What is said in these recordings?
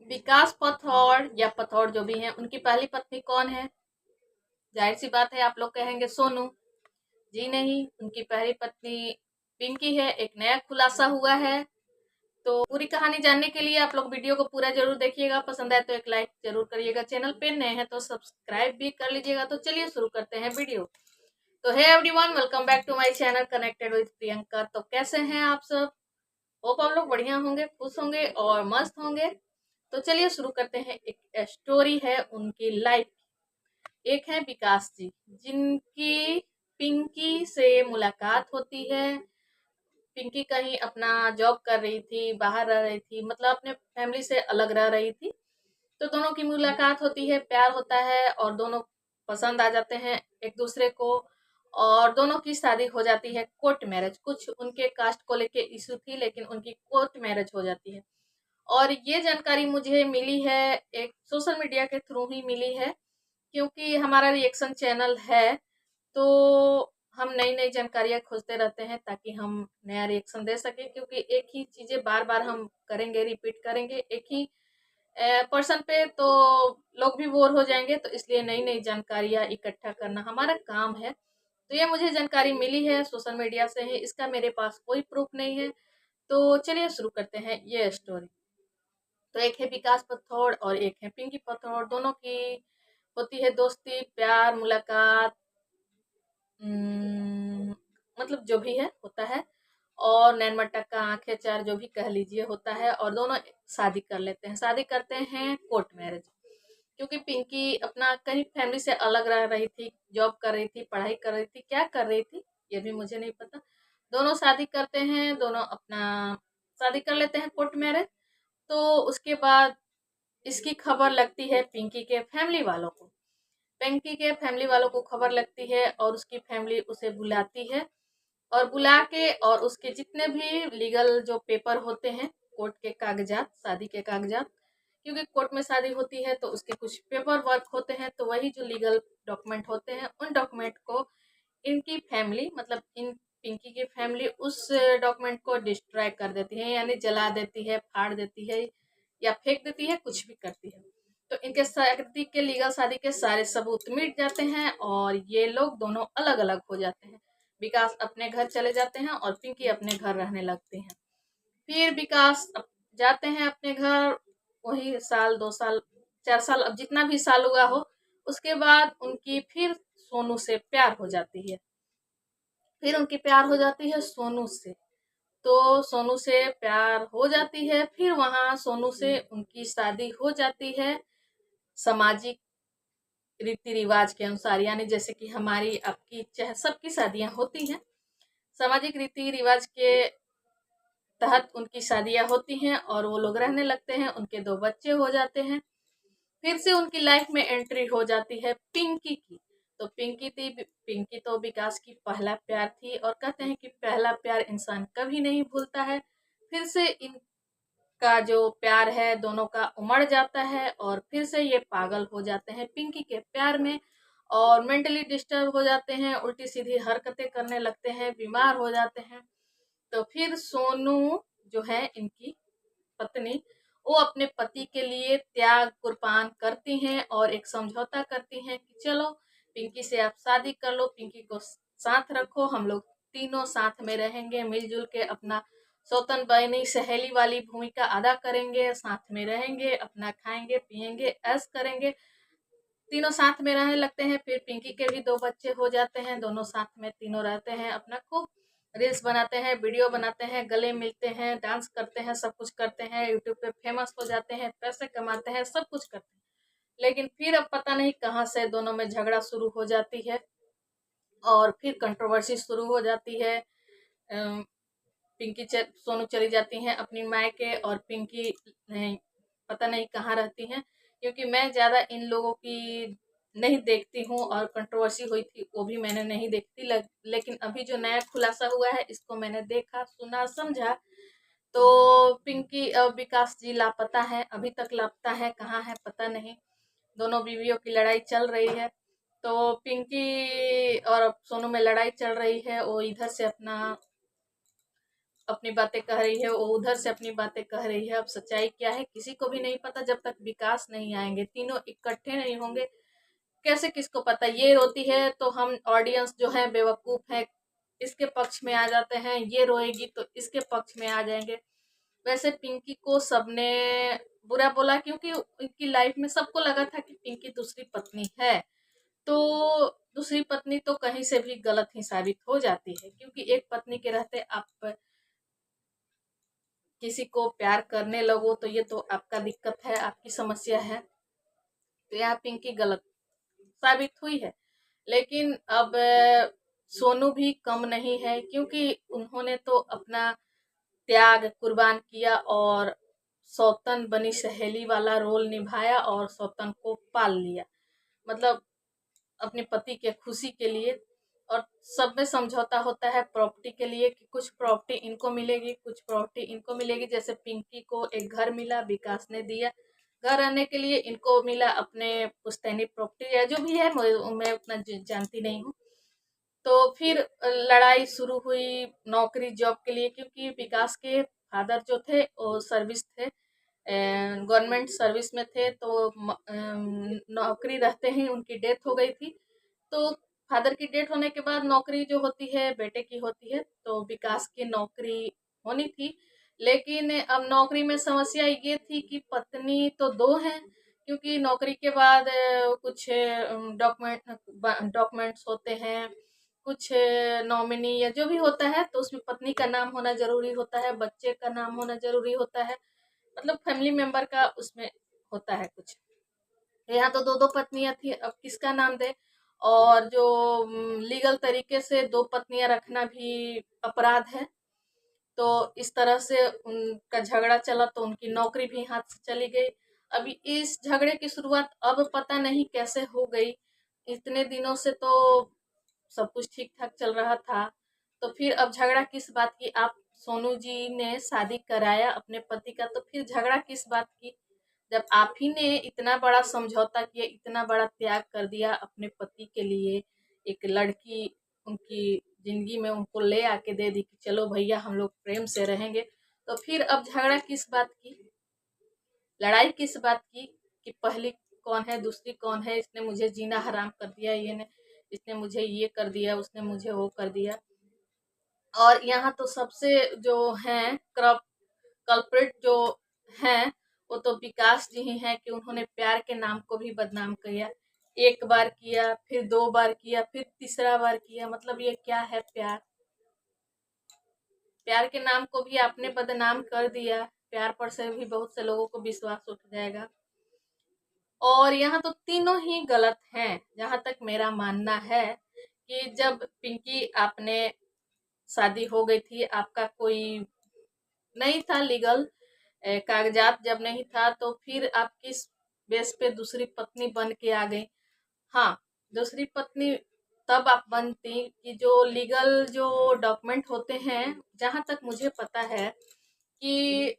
विकास पथौड़ या पथौड़ जो भी हैं, उनकी पहली पत्नी कौन है? जाहिर सी बात है, आप लोग कहेंगे सोनू। जी नहीं, उनकी पहली पत्नी पिंकी है। एक नया खुलासा हुआ है। तो पूरी कहानी जानने के लिए आप लोग वीडियो को पूरा जरूर देखिएगा। पसंद आए तो एक लाइक जरूर करिएगा। चैनल पे नए हैं तो सब्सक्राइब भी कर लीजिएगा। तो चलिए शुरू करते हैं वीडियो। तो hey everyone, welcome back to my channel connected with Priyanka. तो कैसे हैं आप सब? होप आप लोग बढ़िया होंगे, खुश होंगे और मस्त होंगे। तो चलिए शुरू करते हैं। एक स्टोरी है उनकी लाइफ। एक है विकास जी, जिनकी पिंकी से मुलाकात होती है। पिंकी कहीं अपना जॉब कर रही थी, बाहर रह रही थी, मतलब अपने फैमिली से अलग रह रही थी। तो दोनों की मुलाकात होती है, प्यार होता है और दोनों पसंद आ जाते हैं एक दूसरे को। और दोनों की शादी हो जाती है कोर्ट मैरिज। कुछ उनके कास्ट को लेके इशू थी, लेकिन उनकी कोर्ट मैरिज हो जाती है। और ये जानकारी मुझे मिली है, एक सोशल मीडिया के थ्रू ही मिली है, क्योंकि हमारा रिएक्शन चैनल है। तो हम नई नई जानकारियां खोजते रहते हैं ताकि हम नया रिएक्शन दे सके, क्योंकि एक ही चीजें बार बार हम करेंगे, रिपीट करेंगे एक ही पर्सन पे, तो लोग भी बोर हो जाएंगे। तो इसलिए नई नई जानकारियां इकट्ठा करना हमारा काम है। तो ये मुझे जानकारी मिली है, सोशल मीडिया से है, इसका मेरे पास कोई प्रूफ नहीं है। तो चलिए शुरू करते हैं ये स्टोरी। तो एक है विकास पथौड़ और एक है पिंकी पथौड़। दोनों की होती है दोस्ती, प्यार, मुलाकात, मतलब जो भी है होता है। और नैन मटक्का, आंखें चार, जो भी कह लीजिए, होता है। और दोनों शादी कर लेते हैं। शादी करते हैं कोर्ट मैरिज, क्योंकि पिंकी अपना कहीं फैमिली से अलग रह रही थी, जॉब कर रही थी, पढ़ाई कर रही थी, क्या कर रही थी ये भी मुझे नहीं पता। दोनों शादी करते हैं, दोनों अपना शादी कर लेते हैं कोर्ट मैरिज। तो उसके बाद इसकी खबर लगती है पिंकी के फैमिली वालों को। पिंकी के फैमिली वालों को खबर लगती है और उसकी फैमिली उसे बुलाती है। और बुला के और उसके जितने भी लीगल जो पेपर होते हैं, कोर्ट के कागजात, शादी के कागजात, क्योंकि कोर्ट में शादी होती है तो उसके कुछ पेपर वर्क होते हैं। तो वही जो लीगल डॉक्यूमेंट होते हैं, उन डॉक्यूमेंट को इनकी फैमिली, मतलब इन पिंकी की फैमिली, उस डॉक्यूमेंट को डिस्ट्रॉय कर देती है, यानी जला देती है, फाड़ देती है या फेंक देती है, कुछ भी करती है। तो इनके शादी के, लीगल शादी के सारे सबूत मिट जाते हैं और ये लोग दोनों अलग अलग हो जाते हैं। विकास अपने घर चले जाते हैं और पिंकी अपने घर रहने लगती हैं। फिर विकास जाते हैं अपने घर, वही साल, 2 साल, 4 साल, अब जितना भी साल हुआ हो। उसके बाद उनकी फिर सोनू से प्यार हो जाती है। फिर उनकी प्यार हो जाती है सोनू से। तो सोनू से प्यार हो जाती है, फिर वहां सोनू से उनकी शादी हो जाती है सामाजिक रीति रिवाज के अनुसार, यानी जैसे कि हमारी, आपकी, चाहे सबकी शादियां होती हैं, सामाजिक रीति रिवाज के तहत उनकी शादियां होती हैं और वो लोग रहने लगते हैं। उनके 2 बच्चे हो जाते हैं। फिर से उनकी लाइफ में एंट्री हो जाती है पिंकी की। तो पिंकी तो विकास की पहला प्यार थी, और कहते हैं कि पहला प्यार इंसान कभी नहीं भूलता है। फिर से इनका जो प्यार है दोनों का उमड़ जाता है और फिर से ये पागल हो जाते हैं पिंकी के प्यार में, और मेंटली डिस्टर्ब हो जाते हैं, उल्टी सीधी हरकतें करने लगते हैं, बीमार हो जाते हैं। तो फिर सोनू जो है इनकी पत्नी, वो अपने पति के लिए त्याग कुर्बान करती हैं और एक समझौता करती हैं कि चलो पिंकी से आप शादी कर लो, पिंकी को साथ रखो, हम लोग तीनों साथ में रहेंगे, मिलजुल के अपना सौतन बहनी सहेली वाली भूमिका अदा करेंगे, साथ में रहेंगे, अपना खाएंगे पिएंगे, ऐश करेंगे। तीनों साथ में रहने लगते हैं। फिर पिंकी के भी 2 बच्चे हो जाते हैं। दोनों साथ में तीनों रहते हैं, अपना खूब रील्स बनाते हैं, वीडियो बनाते हैं, गले मिलते हैं, डांस करते हैं, सब कुछ करते हैं, यूट्यूब पे फेमस हो जाते हैं, पैसे कमाते हैं, सब कुछ करते हैं। लेकिन फिर अब पता नहीं कहाँ से दोनों में झगड़ा शुरू हो जाती है और फिर कंट्रोवर्सी शुरू हो जाती है। सोनू चली जाती हैं अपनी मायके और पिंकी नहीं, पता नहीं कहाँ रहती हैं, क्योंकि मैं ज़्यादा इन लोगों की नहीं देखती हूँ। और कंट्रोवर्सी हुई थी वो भी मैंने नहीं देखती, लेकिन अभी जो नया खुलासा हुआ है इसको मैंने देखा, सुना, समझा। तो पिंकी और विकास जी लापता है, अभी तक लापता है, कहाँ है पता नहीं। दोनों बीवियों की लड़ाई चल रही है। तो पिंकी और सोनू में लड़ाई चल रही है, वो इधर से अपना अपनी बातें कह रही है, वो उधर से अपनी बातें कह रही है। अब सच्चाई क्या है किसी को भी नहीं पता, जब तक विकास नहीं आएंगे, तीनों इकट्ठे नहीं होंगे, कैसे किसको पता। ये रोती है तो हम ऑडियंस जो है बेवकूफ है, इसके पक्ष में आ जाते हैं, ये रोएगी तो इसके पक्ष में आ जाएंगे। वैसे पिंकी को सबने बुरा बोला क्योंकि उनकी लाइफ में सबको लगा था कि पिंकी दूसरी पत्नी है, तो दूसरी पत्नी तो कहीं से भी गलत ही साबित हो जाती है, क्योंकि एक पत्नी के रहते आप किसी को प्यार करने लगो तो ये तो आपका दिक्कत है, आपकी समस्या है। तो यहाँ पिंकी गलत साबित हुई है। लेकिन अब सोनू भी कम नहीं है, क्योंकि उन्होंने तो अपना त्याग कुर्बान किया और सौतन बनी सहेली वाला रोल निभाया और सौतन को पाल लिया, मतलब अपने पति के खुशी के लिए। और सब में समझौता होता है प्रॉपर्टी के लिए कि कुछ प्रॉपर्टी इनको मिलेगी, कुछ प्रॉपर्टी इनको मिलेगी। जैसे पिंकी को एक घर मिला, विकास ने दिया घर रहने के लिए, इनको मिला अपने पुश्तैनी प्रॉपर्टी या जो भी है, मैं उतना जानती नहीं हूँ। तो फिर लड़ाई शुरू हुई नौकरी जॉब के लिए, क्योंकि विकास के फादर जो थे वो सर्विस थे, गवर्नमेंट सर्विस में थे, तो नौकरी रहते ही उनकी डेथ हो गई थी। तो फादर की डेथ होने के बाद नौकरी जो होती है बेटे की होती है, तो विकास की नौकरी होनी थी। लेकिन अब नौकरी में समस्या ये थी कि पत्नी तो दो हैं, क्योंकि नौकरी के बाद कुछ डॉक्यूमेंट्स होते हैं, कुछ नॉमिनी या जो भी होता है, तो उसमें पत्नी का नाम होना जरूरी होता है, बच्चे का नाम होना जरूरी होता है, मतलब फैमिली मेंबर का उसमें होता है कुछ। यहाँ तो दो दो पत्नियां थी, अब किसका नाम दे। और जो लीगल तरीके से दो पत्नियां रखना भी अपराध है। तो इस तरह से उनका झगड़ा चला, तो उनकी नौकरी भी हाथ से चली गई। अभी इस झगड़े की शुरुआत अब पता नहीं कैसे हो गई, इतने दिनों से तो सब कुछ ठीक ठाक चल रहा था। तो फिर अब झगड़ा किस बात की, आप सोनू जी ने शादी कराया अपने पति का, तो फिर झगड़ा किस बात की, जब आप ही ने इतना बड़ा समझौता किया, इतना बड़ा त्याग कर दिया अपने पति के लिए, एक लड़की उनकी जिंदगी में उनको ले आके दे दी कि चलो भैया हम लोग प्रेम से रहेंगे, तो फिर अब झगड़ा किस बात की, लड़ाई किस बात की कि पहली कौन है दूसरी कौन है, इसने मुझे जीना हराम कर दिया, ये ने इसने मुझे ये कर दिया, उसने मुझे वो कर दिया। और यहाँ तो सबसे जो हैं कल्प्रिट जो हैं, वो तो विकास जी ही हैं कि उन्होंने प्यार के नाम को भी बदनाम किया। एक बार किया, फिर दो बार किया, फिर तीसरा बार किया, मतलब ये क्या है प्यार। प्यार के नाम को भी आपने बदनाम कर दिया, प्यार पर से भी बहुत से लोगों को विश्वास उठ जाएगा। और यहाँ तो तीनों ही गलत हैं, जहां तक मेरा मानना है कि जब पिंकी आपने शादी हो गई थी, आपका कोई नहीं था लीगल कागजात जब नहीं था, तो फिर आप किस बेस पे दूसरी पत्नी बन के आ गई। हाँ, दूसरी पत्नी तब आप बनती कि जो लीगल जो डॉक्यूमेंट होते हैं, जहां तक मुझे पता है कि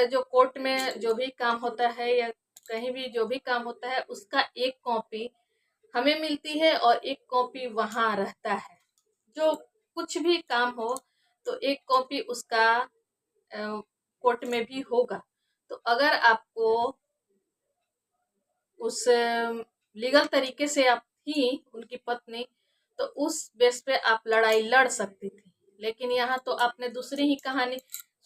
जो कोर्ट में जो भी काम होता है या कहीं भी जो भी काम होता है, उसका एक कॉपी हमें मिलती है और एक कॉपी वहां रहता है। जो कुछ भी काम हो तो एक कॉपी उसका कोर्ट में भी होगा। तो अगर आपको उस लीगल तरीके से आप थी उनकी पत्नी, तो उस बेस पे आप लड़ाई लड़ सकती थी। लेकिन यहाँ तो आपने दूसरी ही कहानी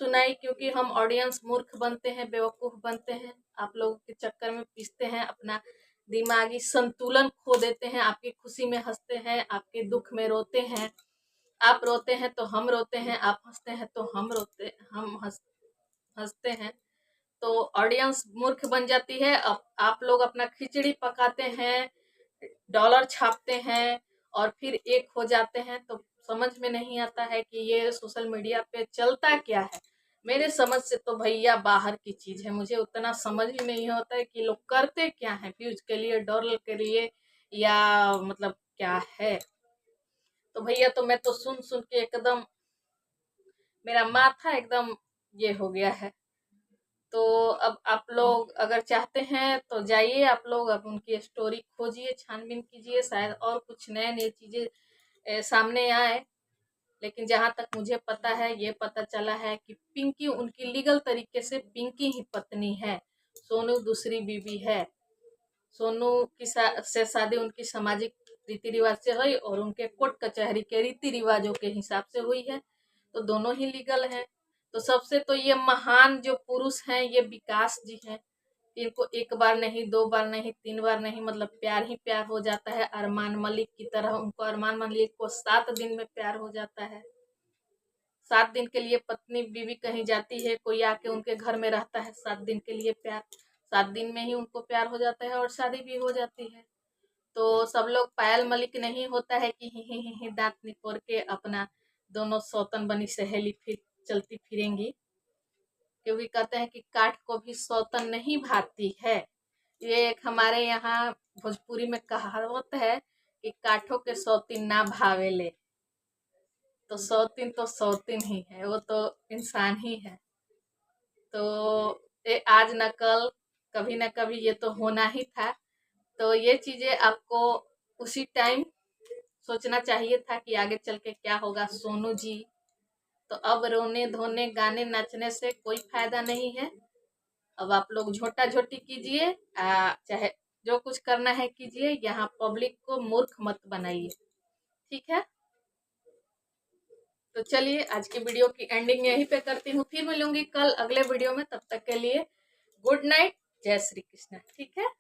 सुनाई, क्योंकि हम ऑडियंस मूर्ख बनते हैं, बेवकूफ बनते हैं, आप लोगों के चक्कर में पिसते हैं, अपना दिमागी संतुलन खो देते हैं, आपकी खुशी में हंसते हैं, आपके दुख में रोते हैं, आप रोते हैं तो हम रोते हैं, आप हंसते हैं तो हम हंसते हैं। तो ऑडियंस मूर्ख बन जाती है। अब आप लोग अपना खिचड़ी पकाते हैं, डॉलर छापते हैं और फिर एक हो जाते हैं, तो समझ में नहीं आता है कि ये सोशल मीडिया पे चलता क्या है। मेरे समझ से तो भैया बाहर की चीज है, मुझे उतना समझ ही नहीं होता है कि लोग करते क्या है, व्यूज के लिए, डॉलर के लिए, या मतलब क्या है। तो भैया तो मैं तो सुन सुन के एकदम मेरा माथा एकदम ये हो गया है। तो अब आप लोग अगर चाहते हैं तो जाइए, आप लोग अब उनकी स्टोरी खोजिए, छानबीन कीजिए, शायद और कुछ नए नए चीजें सामने आए। लेकिन जहाँ तक मुझे पता है, ये पता चला है कि पिंकी उनकी लीगल तरीके से पिंकी ही पत्नी है, सोनू दूसरी बीवी है। सोनू की से शादी उनकी सामाजिक रीति रिवाज से हुई और उनके कोर्ट कचहरी के रीति रिवाजों के हिसाब से हुई है, तो दोनों ही लीगल हैं। तो सबसे तो ये महान जो पुरुष हैं ये विकास जी हैं। इनको एक बार नहीं, दो बार नहीं, तीन बार नहीं, मतलब प्यार ही प्यार हो जाता है। अरमान मलिक की तरह उनको, अरमान मलिक को 7 दिन में प्यार हो जाता है। 7 दिन के लिए पत्नी बीवी कहीं जाती है, कोई आके उनके घर में रहता है, 7 दिन के लिए प्यार, 7 दिन में ही उनको प्यार हो जाता है और शादी भी हो जाती है। तो सब लोग पायल मलिक नहीं होता है कि ही दांत निकोर के अपना दोनों सौतन बनी सहेली फिर चलती फिरेंगी, क्योंकि कहते हैं कि काठ को भी सौतन नहीं भाती है। ये एक हमारे यहाँ भोजपुरी में कहावत है कि काठों के सौतीन ना भावेले। तो सौतीन तो सौतीन ही है, वो तो इंसान ही है। तो ये आज न कल, कभी न कभी ये तो होना ही था। तो ये चीजें आपको उसी टाइम सोचना चाहिए था कि आगे चल के क्या होगा सोनू जी। तो अब रोने धोने गाने नाचने से कोई फायदा नहीं है। अब आप लोग झोटा झोटी कीजिए, चाहे जो कुछ करना है कीजिए, यहाँ पब्लिक को मूर्ख मत बनाइए, ठीक है। तो चलिए आज की वीडियो की एंडिंग यहीं पे करती हूँ, फिर मिलूंगी कल अगले वीडियो में। तब तक के लिए गुड नाइट, जय श्री कृष्ण, ठीक है।